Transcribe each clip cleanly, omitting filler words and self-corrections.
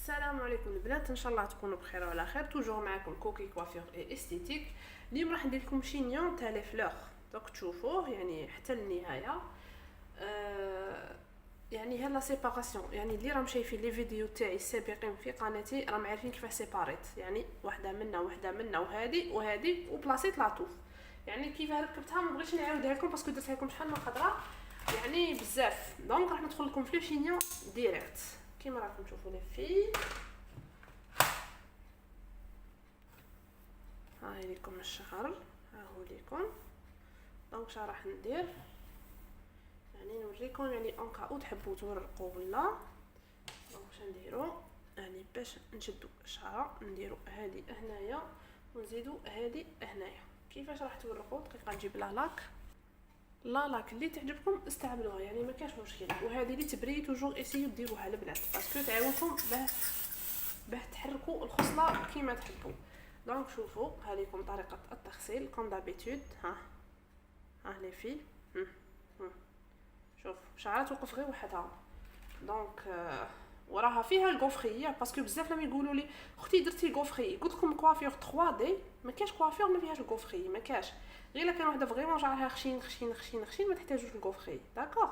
السلام عليكم البنات، ان شاء الله تكونوا بخير وعلى خير. توجور معكم كوكي كوافير اي استيتيك. اليوم راح ندير لكم شينيون تاع لي فلور، دوك تشوفوه يعني حتى النهايه. يعني ها لا سيباراسيون، يعني اللي راهم شايفين لي فيديو تاعي السابقين في قناتي راهم عارفين كيفاش سيباريت، يعني واحده منا وهذه وبلاصيت لاطوف. يعني كيف ركبتها ما بغيتش نعاودها لكم باسكو درتها لكم شحال من خطره يعني بزاف. دونك راح ندخل لكم في لو شينيون ديريكت كيما راكم تشوفوا لي في. هاي ليكم الشهر، ها هو ليكم. دونك شنو راح ندير، يعني نوريكم يعني اون كاو تحبوا تورقوا ولا. دونك واش نديروا، يعني باش نشدوا الشعره نديروا هذه هنايا ونزيدوا هذه هنايا. كيفاش راح تورقوا؟ دقيقه نجيب لاك اللي تعجبكم استعملوها، يعني ما كاش مشكل. وهذه اللي تبري توجور ايسيو ديروها البنات باسكو تعاونكم باه تحركوا الخصله كيما تحبوا. دونك شوفوا هذيكم طريقه التغسيل كوم دابيتود. ها لي في شوف شعرها توقف غير وحدها. دونك وراها فيها الغوفريه باسكو بزاف لما يقولوا لي اختي درتي الغوفري، قلت لكم كوافير 3 دي ما كاش كوافير ما فيهاش الغوفري، ما كاش. غير الا كان وحده فريمون شعرها خشين ما تحتاجوش الغوفري. داكوغ،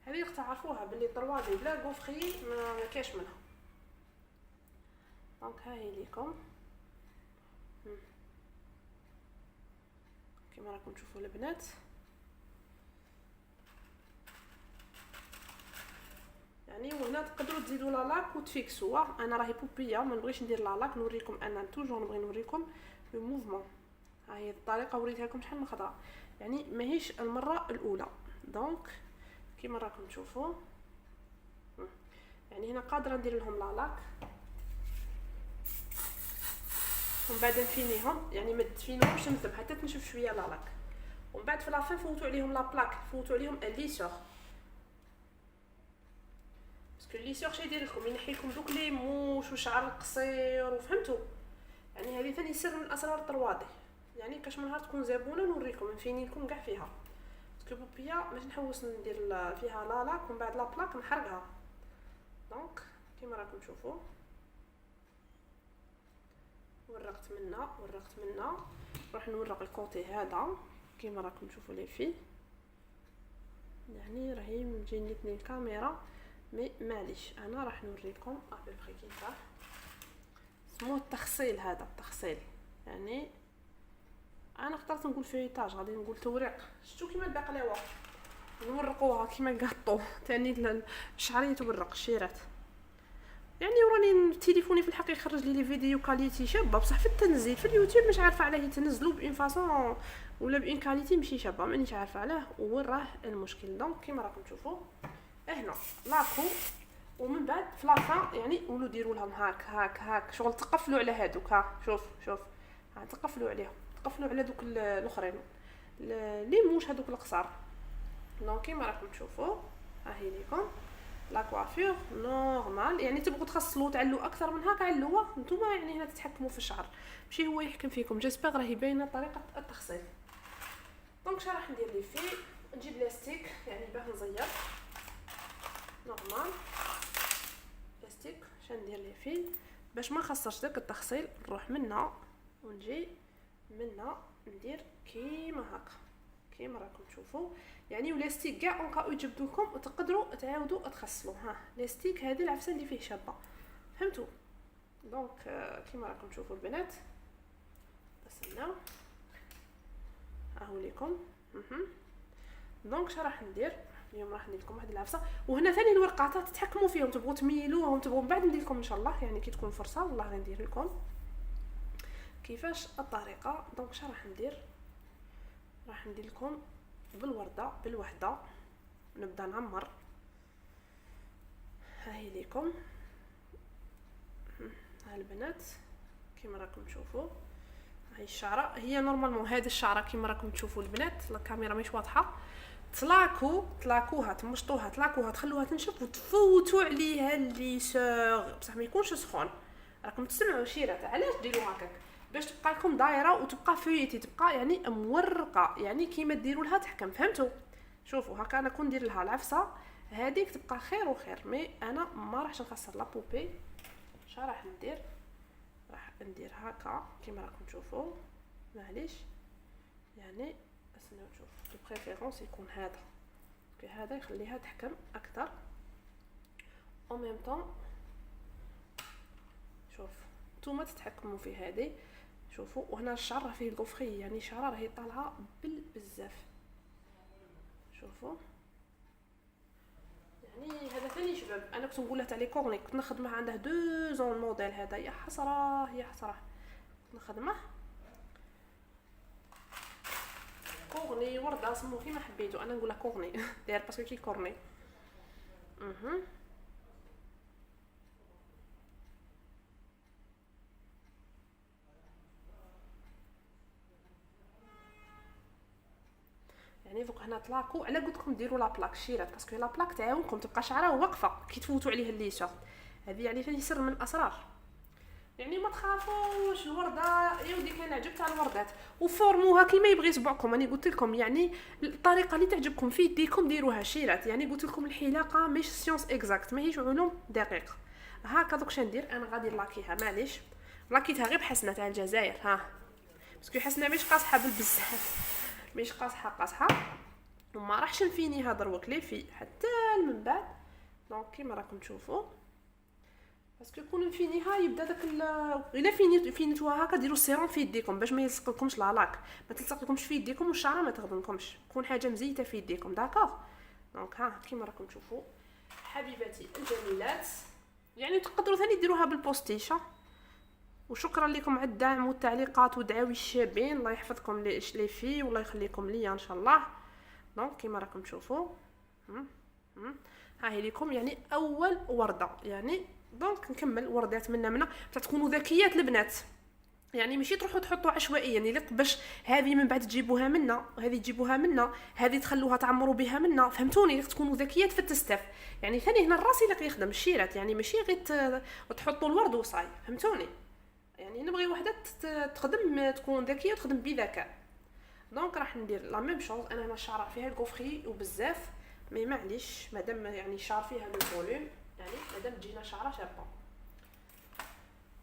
هذه اللي تعرفوها باللي 3 دي بلا غوفري ما كاش منها. دونك ها هي ليكم كما راكم تشوفوا البنات. يعني وهنا تقدروا تزيدوا لاك وتفيكسوها. انا راهي بوبيه ما نبغيش ندير لاك، نوريكم انا توجور نبغي نوريكم لو موفمون. ها هي الطريقه وريتها لكم شحال من خطره، يعني ماهيش المره الاولى. دونك كيما راكم تشوفوا يعني هنا قادره ندير لهم لاك ومن بعد نفينيهم، يعني ما تدفينوهمش نثم حتى تنشف شويه لاك. ومن بعد في لافين فوتوا عليهم لا بلاك، فوتوا عليهم الليسور باسكو الليسور شي يدير لكم ينحي لكم دوك لي موش وشعر القصير وفهمتوا. يعني هذه ثاني سر من اسرار الطروادي، يعني كاش من نهار تكون زبونه نوريكم نفيني لكم كاع فيها باسكو بوبيا باش نحوس ندير فيها لاك ومن بعد لا بلاك نحرقها. دونك كيما راكم تشوفوا ورقت منا نروح نورق الكوتي هذا كيما راكم تشوفوا لي فيه. يعني راهي مجينيتني الكاميرا مي معليش انا راح نوريكم ابري كيفاه اسمو التخصيل. هذا التخصيل يعني انا اخترت نقول فيتاج، غادي نقول توريق. شفتوا كيما البقلاوه نورقوها كيما الكاطو تاني الشعريه تورق الشيرات. يعني وراني تليفوني في الحقيقه يخرج لي فيديو كاليتي شابه بصح في التنزيل في اليوتيوب مش عارفه علاه يتنزلوا بين فاصون ولا بين كاليتي ماشي شابه، مانيش عارفه علاه وين راه المشكل. دونك كيما راكم تشوفوا هنا لاكو ومن بعد في لافان يعني ولو ديروا لهم هاك شغل تقفلوا على هادوك. ها شوف ها تقفلوا عليهم، تقفلوا على دوك الاخرين لي موش هذوك القصار. دونك كيما راكم تشوفوا ها هي ليكم لا كوافير نورمال. يعني تبغوا تخصلوا تعلوا اكثر من هكا علوا نتوما، يعني هنا تتحكموا في الشعر ماشي هو يحكم فيكم. جيسبر راهي باينه طريقه التخصيل. دونك شنو راح ندير لي فيه، نجيب لاستيك يعني باه نزير نورمال لاستيك. شنو ندير لي فيه باش ما نخسرش داك التخصيل، نروح منا ونجي منا ندير كيما هكا كيما راكم تشوفوا. يعني ولاستيك كاع اون كاو يجبدوا لكم وتقدروا تعاودوا تخصلوا. ها لاستيك هذه العفسه اللي فيه شابه فهمتوا. دونك كيما راكم تشوفوا البنات استناو ها هو ليكم. دونك شنو راح ندير اليوم، راح ندير لكم واحد العفسه. وهنا ثاني الورقات تتحكموا فيهم، تبغوا تميلوهم تبغوا من بعد ندير لكم ان شاء الله، يعني كي تكون فرصه والله غندير لكم كيفاش الطريقه. دونك شنو راح ندير لكم بالورده بالوحده نبدا نعمر. ها هي ليكم ها البنات كيما راكم تشوفوا. هاي الشعره هي نورمالمون هذه الشعره كيما راكم تشوفوا البنات، الكاميرا مش واضحه. تلاكوها تمشطوها تلاكوها تخلوها تنشف وتفوتوا عليها الليسور بصح ما يكونش سخون. راكم تسمعوا شيرات علاش ديروا هكاك باش تبقى لكم دايره وتبقى فيتي تبقى يعني مورقه، يعني كيما ديروا لها تحكم فهمتوا. شوفوا هكا انا كون ندير لها العفسه هذيك تبقى خير وخير، مي انا ما راحش نخسر لا بوبي راح ندير هكا كيما راكم تشوفوا. معليش يعني استناو نشوف دو بريفيرونس يكون هذا، هذا يخليها تحكم اكثر او ميم طون. شوف نتوما تتحكموا في هذه، شوفوا. وهنا الشعر راه فيه الكوفري، يعني الشعر راهي طالعه بزاف. شوفوا يعني هذا ثاني شباب. انا كنت نقول له تاع لي كورني، كنت نخدمه عنده 2 زون الموديل هذا. يا حسره يا حسره، كنت نخدمه كورني ورده سموه كيما حبيتو. انا نقول له كورني داير باسكو كي كورني. يعني دوك هنا طلاكو. على قلت لكم ديروا لا بلاك شيرات، باسكو لا بلاك تعاونكم تبقى شعره واقفه كي تفوتوا عليه الليشه. هذه يعني ثاني سر من الاسرار. يعني ما تخافوش الورده يا ودي. كان عجب تاع الوردات وفورموها كيما يبغي صبعكم. انا قلت لكم يعني الطريقه اللي تعجبكم في يديكم ديروها شيرات. يعني قلت لكم الحلاقه مش سيونس اكزاكت، ماهيش علوم دقيقه. هكا دوك شندير انا غادي نلاكيها. معليش لاكيتها غير بحسنه تاع الجزائر، ها باسكو حسنه مش قاصحه بالبزاف، مش قاصحه وما راحش نفينيها دروك لي في حتى من بعد. دونك كيما راكم تشوفوا باسكو كون نفينيها يبدا داك الا فينيتوها هكا. ديروا السيرون في يديكم باش ما يلصقلكمش لالاك، ما تلصقلكمش في يديكم والشعره ما تخدمكمش. تكون حاجه مزيته في يديكم. داكوغ دونك ها كيما راكم تشوفوا حبيباتي الجميلات. يعني تقدروا ثاني ديروها بالبوستيشه. وشكرا لكم على الدعم والتعليقات ودعاوي الشابين. الله يحفظكم لي في والله يخليكم ليا ان شاء الله. دونك كيما راكم تشوفوا ها هي لكم يعني اول ورده. يعني دونك نكمل وردات منا تكونوا ذكيات البنات. يعني ماشي تروحوا تحطوا عشوائيا يعني باش هذه من بعد تجيبوها منا وهذه تجيبوها منا، هذه تخلوها تعمروا بها منا. فهمتوني؟ تكونوا ذكيات في التستاف. يعني ثاني هنا الراس اللي يخدم الشيرات، يعني ماشي غير تحطوا الورد وصاي. فهمتوني؟ يعني نبغي وحده تخدم تكون ذكيه وتخدم بذكاء. دونك راح ندير لا ميم شوز. انا هنا الشعر فيها الكوفري وبزاف مي معليش مادام يعني الشعر فيها لو فوليوم، يعني مادام تجينا شعره شابه.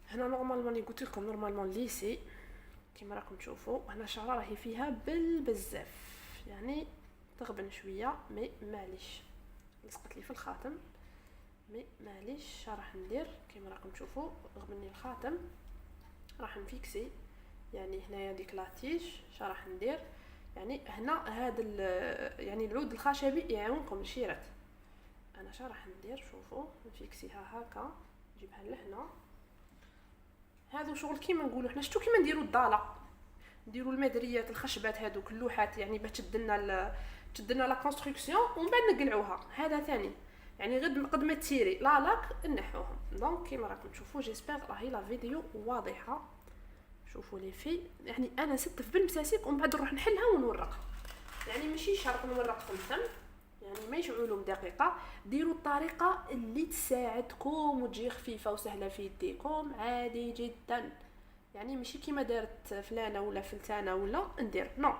هنا نورمالمون قلت لكم نورمالمون ليسي كيما راكم تشوفوا. هنا الشعره راهي فيها بزاف يعني تغبن شويه مي معليش لصقت لي في الخاتم مي معليش. راح ندير كيما راكم تشوفوا غبني الخاتم راح نفيكسي. يعني هنايا ديك لاتيش راح ندير يعني هنا هذا يعني العود الخشبي يعاونكم الشيرات. انا راح ندير شوفوا نفيكسيها هكا نجيبها لهنا. هذا شغل كيما نقولوا حنا شتو كيما نديروا الضاله، نديروا المدريات الخشبات هذوك اللوحات يعني باش تشدنا لا كونستركسيون ومن بعد نقلعوها. هذا ثاني يعني غير قد ما تيري لاك نحوهم. دونك كيما راكم تشوفوا جيسبر راهي لا فيديو واضحه. شوفوا لي في يعني انا ستف بالمساسيك ومن بعد نروح نحلها ونورقها. يعني ماشي شرط نورق في الفم، يعني ماشي علوم دقيقه. ديروا الطريقه اللي تساعدكم وتجي خفيفه وسهله في يديكم عادي جدا. يعني ماشي كيما دارت فلانه ولا فلتانه ولا ندير نو.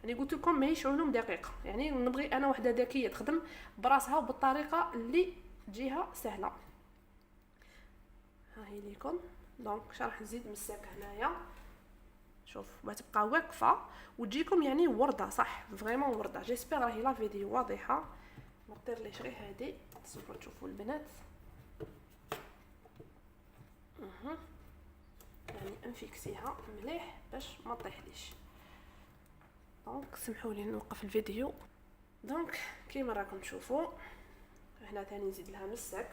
يعني قلت لكم ماهيش علوم دقيقه. يعني نبغي انا وحده ذكيه تخدم براسها وبالطريقه اللي تجيها سهله. ها هي ليكم. دونك راح نزيد مساك هنايا. شوف تبقى واقفه وتجيكم يعني ورده صح فريمون ورده. جيسبر راهي لا فيديو واضحه. نطير لي غير هذه تصبروا تشوفوا البنات. يعني نفيكسيها مليح باش ما تطيحليش. دونك سمحوا لي نوقف الفيديو. دونك كيما راكم تشوفوا هنا ثاني نزيد لها مساك.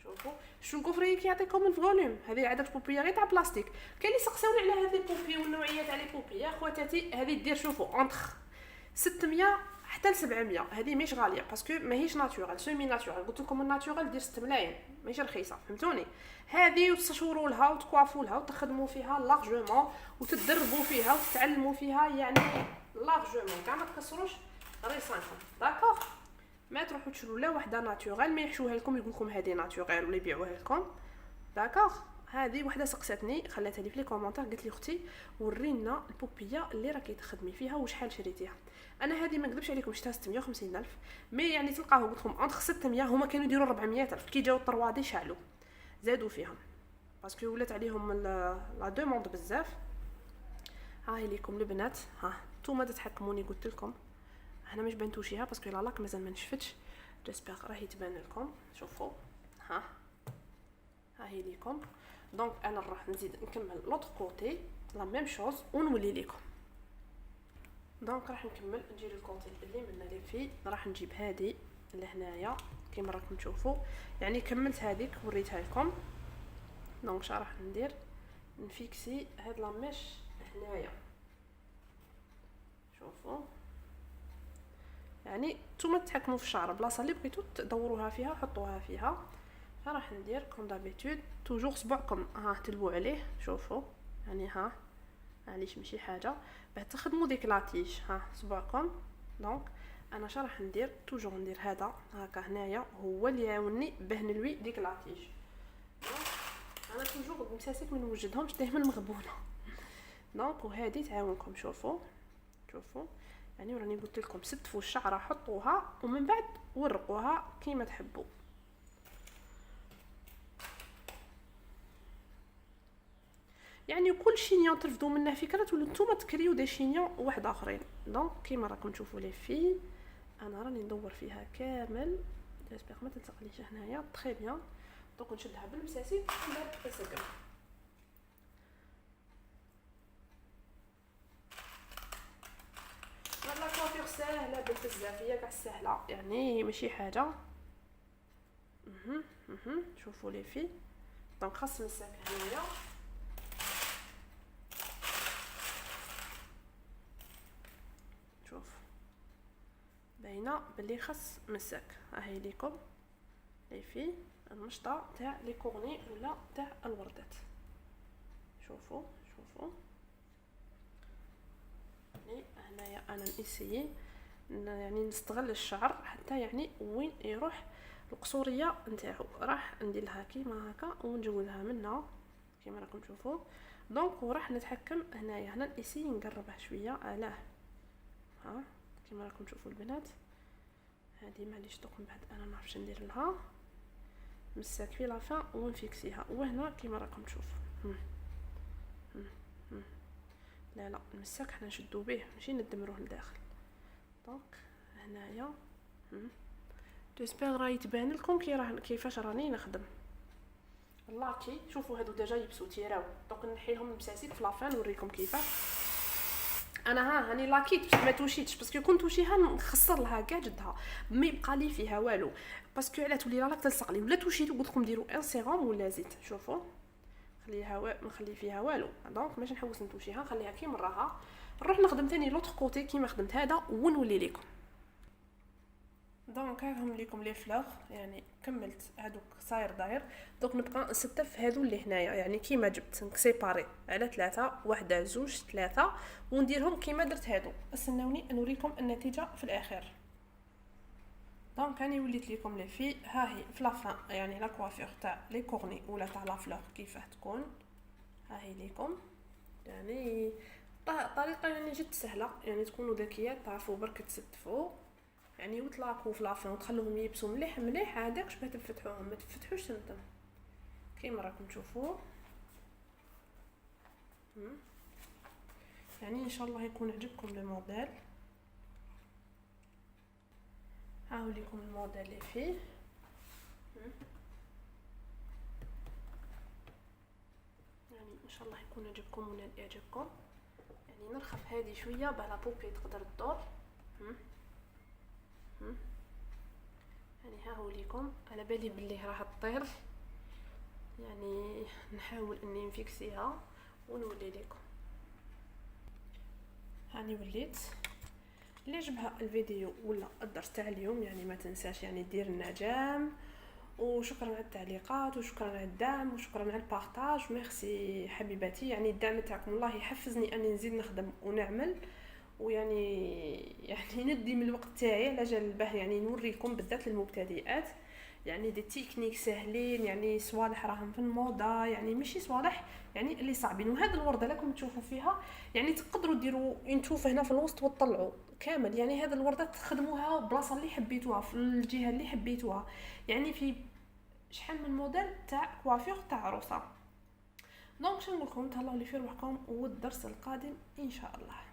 شوفوا شو الكوفري كيعطيكم الفوليوم. هذه عاده بوبيه غير تاع بلاستيك. كاين اللي سقساوني على هذه البوبي والنوعيه تاع لي بوبي. يا خواتاتي هذه دير شوفوا اونتر 600 حتى ل 700. هذه مش غاليه باسكو ماهيش ناتورال سيمي ناتورال. قلت لكم الناتورال دير 6 ملايين ماشي رخيصه. فهمتوني؟ هذه تشوروا لها وتكوافوا لها وتخدموا فيها لارجومون وتدربوا فيها وتتعلموا فيها يعني لارجومون. كاع ما تكسروش ريسانكم. داكوغ ما تروحوا تشروا لا وحده ناتورال ما يحشوها لكم يقول لكم هذه ناتورال ولا يبيعوها لكم. داكوغ هذه وحده سقساتني خلاتها لي في لي كومونتير قالت لي اختي ورينا البوبيه اللي راكي تخدمي فيها وشحال شريتيها. انا هذه ما نكذبش عليكم شفتها 650 الف مي يعني تلقاو قلت لكم اونتر 600 هما كانوا يديروا 400 الف كي جاو الطروادي شعلوا. زادوا فيهم باسكو ولات عليهم لا دوموند بزاف. هاي ليكم البنات، ها نتوما تتحكموني قلت لكم. هنا مش بنتوشيها باسكو لاك مازال ما نشفتش، جيسبر راهي تبان لكم. شوفوا ها هاي ليكم. دونك انا نروح نزيد نكمل لوطر كوتي لا ميم شوز ونولي لكم. دونك راح نكمل نجي للكوتي اللي من لي في، راح نجيب هذه لهنايا كيما راكم تشوفوا. يعني كملت هذيك وريتها لكم. دونك شنو راح ندير، نفيكسي هاد لا ميش هنايا. شوفوا يعني نتوما تحكموا في الشعر، بلاصه اللي بغيتو تدوروها فيها حطوها فيها. راح ندير كوم دابيتود توجور صبعكم ها تلبوا عليه. شوفوا يعني ها معليش ماشي حاجه باه تخدموا ديك لاتيج، ها صبعكم. دونك انا شنو راح ندير، توجور ندير هذا هكا هنايا هو اللي يعاونني باه نلوي ديك لاتيج. انا توجور المساسك ما نوجدهمش دائما مغبونه. دونك وهذه تعاونكم. شوفوا يعني راني قلت لكم ستفوا الشعره حطوها ومن بعد ورقوها كيما تحبوا. يعني كل شينيون ترفدوا منه فكره ولا نتوما تكريو دي شينيون واحد اخرين. دونك كيما راكم تشوفوا لي في، انا راني ندور فيها كامل جيسبر ما تلصقليش هنايا تري بيان. دونك نشدها بالمساسي وندير السقم. لا كوافير ساهله بزاف، هي كاع ساهله يعني ماشي حاجه. شوفوا لي في. دونك خاص مساك هنايا. شوف باينه بلي خاص مساك. هاي ليكم لي في المشطه تاع لي كورني ولا تاع الوردات. شوفوا يعني هنايا انا نسيي يعني نستغل الشعر حتى يعني وين يروح القصوريه نتاعو. راح ندير لها كيما هكا ونجودها منها كيما راكم تشوفوا. دونك وراح نتحكم هنايا هنا نسيي نقربها شويه. علاه ها كيما راكم تشوفوا البنات. هذه معليش دوك من بعد انا ما نعرفش ندير لها مساك في لافا ونفيكسيها. وهنا كيما راكم تشوفوا لا المساك حنا نشدو به ماشي ندمروه لداخل. دونك هنايا جيسبر راهي تبان لكم كيفاش راني نخدم. لاكي شوفوا هادو ديجا يبسو تيراو. دونك نحي لهم المساسيك في لافان نوريكم كيفاش. انا هاني لاكيت بس ما توشيتش باسكو كنت توشيها نخسر لها كاع جدها ما يبقى لي فيها والو باسكو على تولي راك تلصق لي. ولا توشيت قلت لكم ديروا ان سيروم ولا زيت. شوفوا خليها نخلي فيها والو. دونك ماشي نحوس نتوشيها نخليها كي مراها. نروح نخدم ثاني لوطر كوتي كيما خدمت هذا ونولي لكم. دونك هاهم ليكم لي فلوغ يعني كملت هادوك صاير داير. دونك نبقى نستف هادو اللي هنايا يعني كيما جبت نسيباري على 3 1 2 3 ونديرهم كيما درت هادو. استناوني نوريكم النتيجه في الاخر. دونك راني وليت لكم لي في ها هي في لافان يعني لا كوافير تاع لي كورني ولا تاع لا فلوغ كيفاه تكون. ها هي ليكم يعني طريقه يعني جد سهله يعني تكونوا ذكيات تعرفوا برك تستفوا يعني وتلاقوا في لافان وتخلوهم يبسوا مليح هذاك باش تفتحوهم ما تفتحوش انتم كيما راكم تشوفوا. يعني ان شاء الله يكون عجبكم الموديل. هاو ليكم الموديل اللي فيه. يعني ان شاء الله يكون عجبكم ونال اعجابكم. يعني نرخف هذه شويه بلا بوبي تقدر تدور. يعني ها هو ليكم على بالي باللي راح تطير يعني نحاول اني نفيكسيها ونولي لكم. هاني وليت. اللي عجبها الفيديو ولا الدرس تاع اليوم يعني ما تنساش يعني دير لنا جام وشكرا على التعليقات وشكرا على الدعم وشكرا على البارطاج. ميرسي حبيباتي يعني الدعم تاعكم والله يحفزني اني نزيد نخدم ونعمل ويعني ندي من الوقت تاعي على جال باه يعني نوريكم بالذات للمبتدئات يعني دي تكنيك سهلين يعني صوالح راهم في الموضه يعني ماشي صوالح يعني اللي صعبين. وهذا الورده لكم تشوفوا فيها يعني تقدروا ديروا انتوف هنا في الوسط وتطلعوا كامل. يعني هذا الورده تخدموها بلاصه اللي حبيتوها في الجهه اللي حبيتوها يعني في شحال من موديل تاع كوافير تاع عروسه. دونك شنو نقول لكم، تهلاو لي في روحكم، والدرس القادم ان شاء الله.